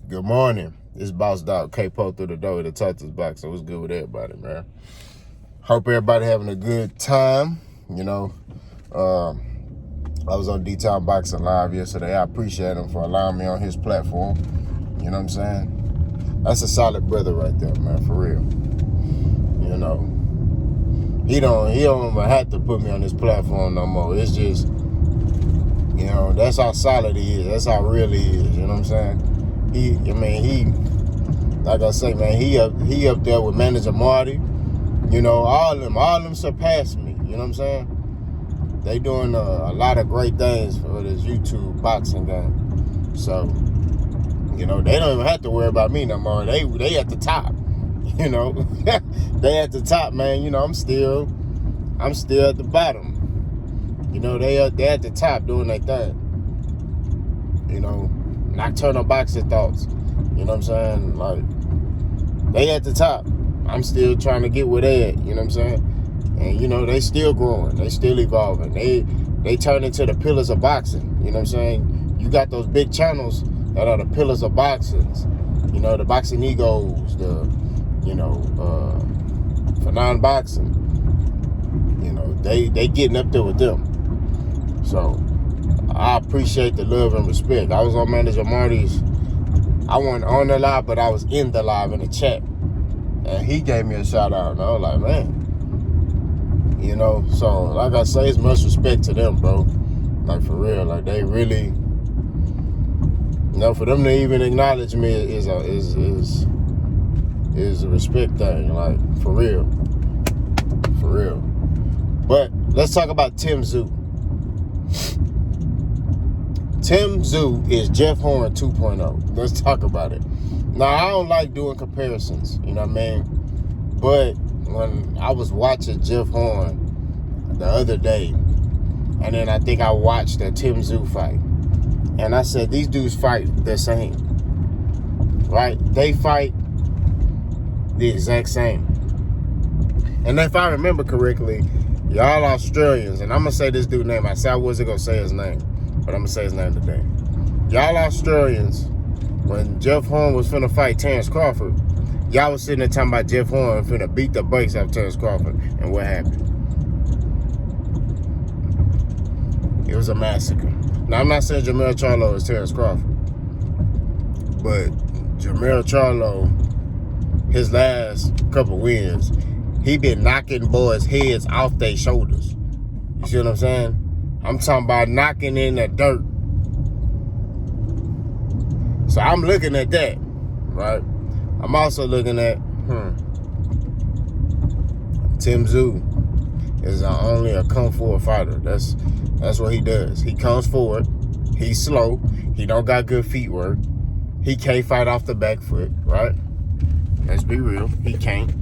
Good morning. It's Boss Dog K-Po through the door with the Texas box. So what's good with everybody, man? Hope everybody having a good time. I was on D-Town Boxing Live yesterday. I appreciate him for allowing me on his platform. You know what I'm saying? That's a solid brother right there, man, for real. He don't even have to put me on his platform no more. It's just, that's how solid he is. That's how real he is. You know what I'm saying? Like I say, man, he up there with Manager Marty. All of them surpassed me. You know what I'm saying? They doing a lot of great things for this YouTube boxing game. So, they don't even have to worry about me no more. They at the top. They at the top, man. I'm still at the bottom. They at the top doing their thing. Nocturnal boxing thoughts. You know what I'm saying? Like, they at the top. I'm still trying to get where they at. You know what I'm saying? And, they still growing. They still evolving. They turn into the pillars of boxing. You know what I'm saying? You got those big channels that are the pillars of boxing. The Boxing Egos, for non-boxing. They getting up there with them. So, I appreciate the love and respect. I was on Manager Marty's. I wasn't on the live, but I was in the live in the chat. And he gave me a shout out. And I was like, man. So like I say, it's much respect to them, bro. Like, for real. Like, they really, for them to even acknowledge me is a respect thing. Like, for real. For real. But let's talk about Tszyu. Tszyu is Jeff Horn 2.0. Let's talk about it. Now, I don't like doing comparisons, you know what I mean? But when I was watching Jeff Horn the other day, and then I think I watched the Tszyu fight, and I said, these dudes fight the same, right? They fight the exact same. And if I remember correctly, y'all Australians, and I'm going to say this dude's name. I said I wasn't going to say his name, but I'm going to say his name today. Y'all Australians, when Jeff Horn was finna fight Terrence Crawford, y'all was sitting there talking about Jeff Horn finna beat the brakes off Terrence Crawford. And what happened? It was a massacre. Now, I'm not saying Jermell Charlo is Terrence Crawford, but Jermell Charlo, his last couple wins, he been knocking boys' heads off their shoulders. You see what I'm saying? I'm talking about knocking in the dirt. So I'm looking at that, right? I'm also looking at, Tszyu is only a kung fu fighter. That's what he does. He comes forward. He's slow. He don't got good feet work. He can't fight off the back foot, right? Let's be real. He can't.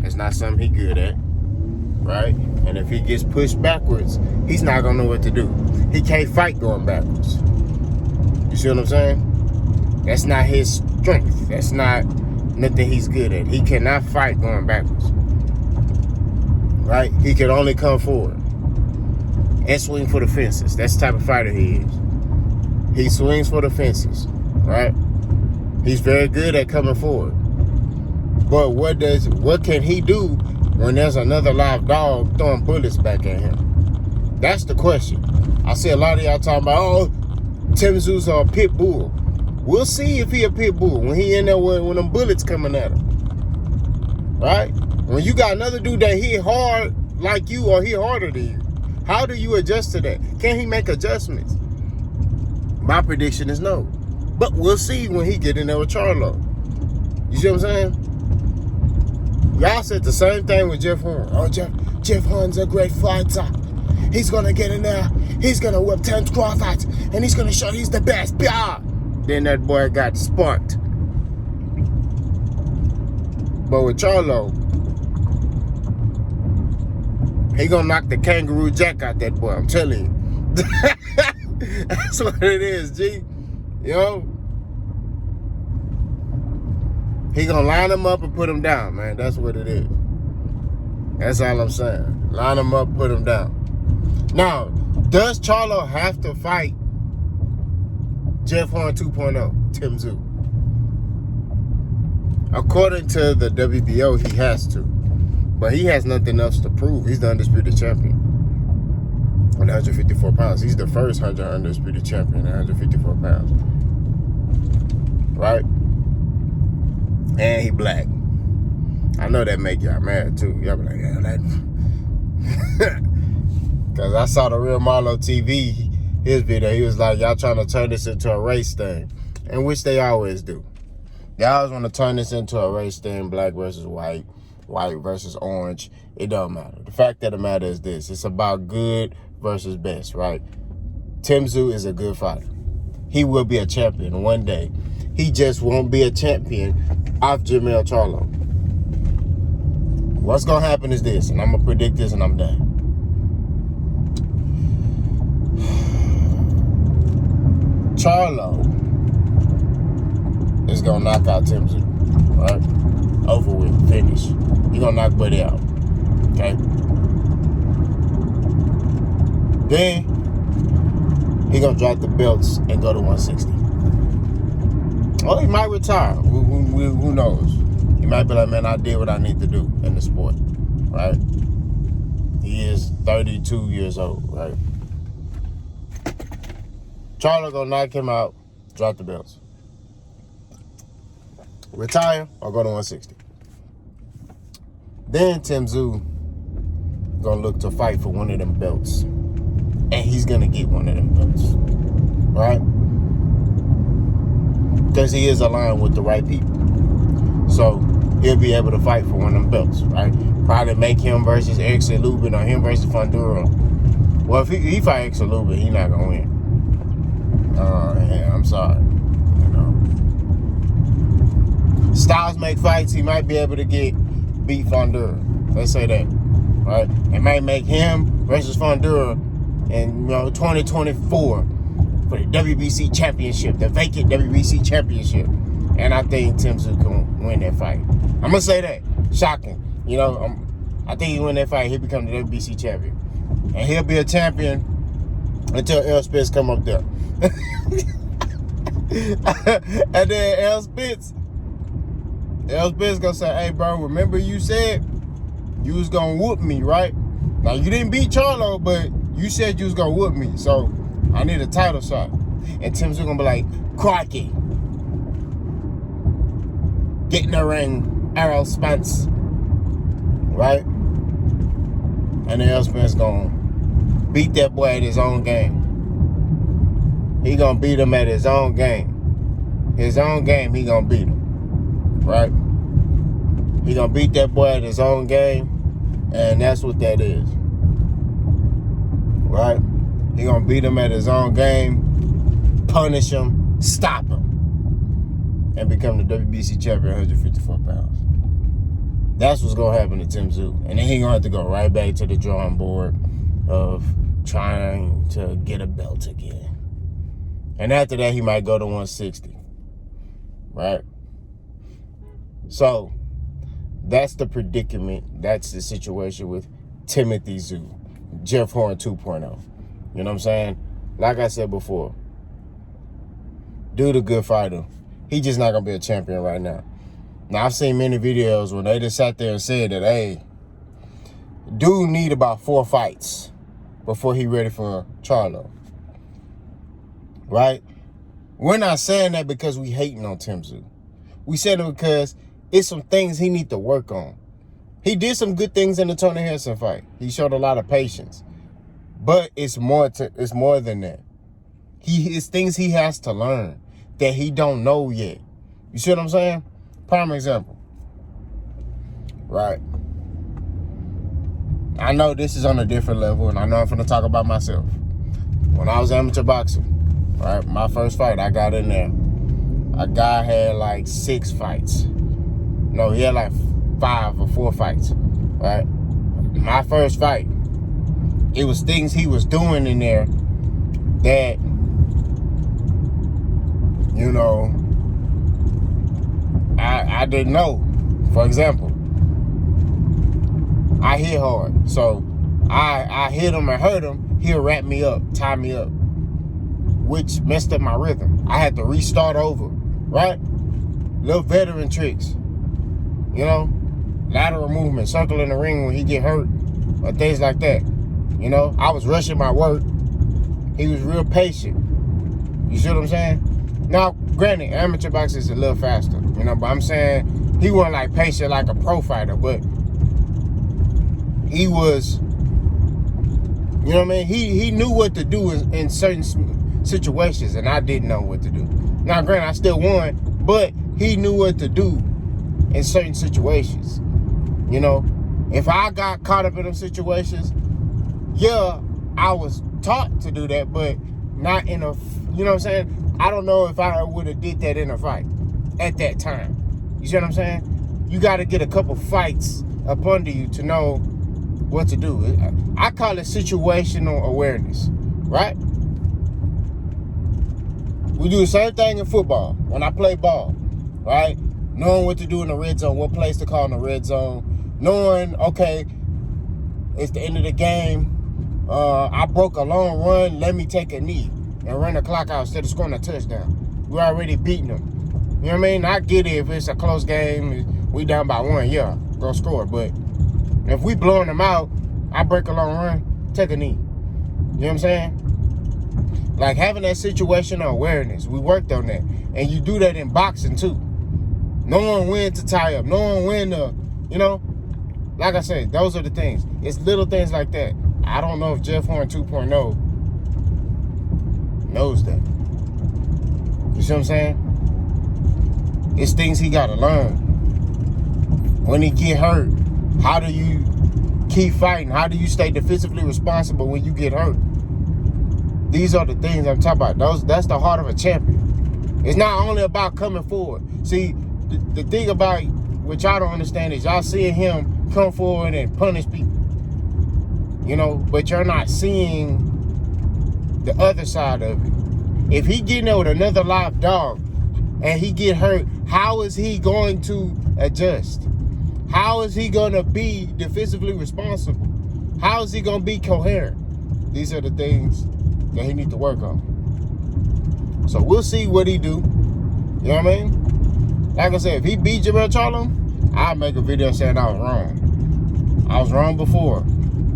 It's not something he good at, right? And if he gets pushed backwards, he's not gonna know what to do. He can't fight going backwards. You see what I'm saying? That's not his strength. That's not nothing he's good at. He cannot fight going backwards, right? He can only come forward and swing for the fences. That's the type of fighter he is. He swings for the fences, right? He's very good at coming forward. But what can he do when there's another live dog throwing bullets back at him? That's the question. I see a lot of y'all talking about, Tszyu's a pit bull. We'll see if he a pit bull when he in there when them bullets coming at him. Right? When you got another dude that hit hard like you or hit harder than you, how do you adjust to that? Can he make adjustments? My prediction is no. But we'll see when he get in there with Charlo. You see what I'm saying? Y'all said the same thing with Jeff Horn. Oh, Jeff Horn's a great fighter. He's going to get in there. He's going to whip Terrence Crawford. And he's going to show he's the best. Yeah. Then that boy got sparked. But with Charlo, he gonna knock the kangaroo jack out that boy, I'm telling you. That's what it is, G. He gonna line him up and put him down, man. That's what it is. That's all I'm saying. Line him up, put him down. Now, does Charlo have to fight Jeff Horn 2.0, Tszyu? According to the WBO, he has to. But he has nothing else to prove. He's the undisputed champion at 154 pounds. He's the first undisputed champion at 154 pounds. Right? And he black. I know that make y'all mad too. Y'all be like, yeah, that. Because I saw the Real Marlo TV, his video. He was like, y'all trying to turn this into a race thing. And which they always do. They always want to turn this into a race thing, black versus white versus orange. It don't matter. The fact of the matter is this. It's about good versus best, right? Tszyu is a good fighter. He will be a champion one day. He just won't be a champion off Jermell Charlo. What's going to happen is this, and I'm going to predict this and I'm done. Charlo is going to knock out Tszyu, right? Over with, finish. He going to knock Buddy out, okay? Then, he going to drop the belts and go to 160. Well, he might retire. Who knows? He might be like, man, I did what I need to do in the sport, right? He is 32 years old, right? Charlo gonna knock him out, drop the belts. Retire or go to 160. Then Tszyu gonna look to fight for one of them belts. And he's gonna get one of them belts, right? Because he is aligned with the right people. So he'll be able to fight for one of them belts, right? Probably make him versus Erickson Lubin or him versus Fundura. Well, if he fight Erickson Lubin, he's not gonna win. Yeah, I'm sorry. You know, styles make fights. He might be able to beat Fundura. Let's say that, right? It might make him versus Fundura in 2024 for the WBC championship, the vacant WBC championship. And I think Tszyu can win that fight. I'm gonna say that. Shocking. I think he win that fight. He'll become the WBC champion, and he'll be a champion until L. Spitz come up there. And then L. Spitz gonna say, hey, bro, remember you said you was gonna whoop me, right? Now, you didn't beat Charlo, but you said you was gonna whoop me, so I need a title shot. And Tszyu gonna be like, crikey. Get in the ring, Errol Spence, right? And then L. Spence gonna beat that boy at his own game. He gonna beat him at his own game. His own game, he gonna beat him. Right? He gonna beat that boy at his own game. And that's what that is. Right? He gonna beat him at his own game. Punish him. Stop him. And become the WBC champion at 154 pounds. That's what's gonna happen to Tszyu. And then he gonna have to go right back to the drawing board of trying to get a belt again. And after that, he might go to 160, right? So, that's the predicament. That's the situation with Timothy Tszyu, Jeff Horn 2.0. You know what I'm saying? Like I said before, dude a good fighter. He just not going to be a champion right now. Now, I've seen many videos when they just sat there and said that, hey, dude need about 4 fights before he ready for Charlo. Right? We're not saying that because we hating on Tszyu. We said it because it's some things he need to work on. He did some good things in the Tony Harrison fight. He showed a lot of patience. But it's more than that. It's things he has to learn that he don't know yet. You see what I'm saying? Prime example. Right? I know this is on a different level, and I know I'm finna talk about myself. When I was amateur boxing, right, my first fight, I got in there. A guy had like 6 fights. No, he had like 5 or 4 fights, right? My first fight, it was things he was doing in there that, I didn't know. For example, I hit hard. So I hit him and hurt him. He'll wrap me up, tie me up, which messed up my rhythm. I had to restart over, right? Little veteran tricks. You know, lateral movement, circling the ring when he get hurt, or things like that. You know, I was rushing my work. He was real patient. You see what I'm saying? Now, granted, amateur boxing is a little faster, you know, but I'm saying he wasn't like patient like a pro fighter, but he was, you know what I mean? He knew what to do in certain situations, and I didn't know what to do. Now, granted, I still won, but he knew what to do in certain situations. You know, if I got caught up in them situations, yeah, I was taught to do that, but not in a, you know what I'm saying? I don't know if I would have did that in a fight at that time. You see what I'm saying? You got to get a couple fights up under you to know what to do. I call it situational awareness, right? We do the same thing in football when I play ball, right? Knowing what to do in the red zone, what plays to call in the red zone, knowing, okay, it's the end of the game. I broke a long run. Let me take a knee and run the clock out instead of scoring a touchdown. We're already beating them. You know what I mean? I get it if it's a close game, we down by 1, yeah, go score. But if we blowing them out, I break a long run, take a knee. You know what I'm saying? Like having that situational awareness. We worked on that. And you do that in boxing too. Knowing when to tie up, knowing when to, you know, like I said, those are the things. It's little things like that. I don't know if Jeff Horn 2.0 knows that. You see what I'm saying? It's things he got to learn. When he get hurt, how do you keep fighting? How do you stay defensively responsible when you get hurt? These are the things I'm talking about. That's the heart of a champion. It's not only about coming forward. See, the thing about what y'all don't understand is y'all seeing him come forward and punish people. You know, but you're not seeing the other side of it. If he getting there with another live dog and he get hurt, how is he going to adjust? How is he going to be defensively responsible? How is he going to be coherent? These are the things that he needs to work on. So we'll see what he do. You know what I mean? Like I said, if he beat Jermell Charlo, I'll make a video saying I was wrong. I was wrong before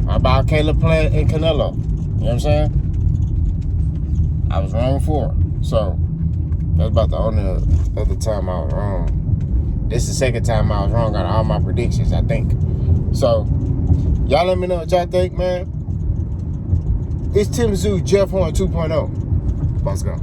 about Caleb Plant and Canelo. You know what I'm saying? I was wrong before. So that's about the only other time I was wrong. This is the second time I was wrong on all my predictions, I think. So y'all let me know what y'all think, man. It's Tszyu, Jeff Horn 2.0. Let's go.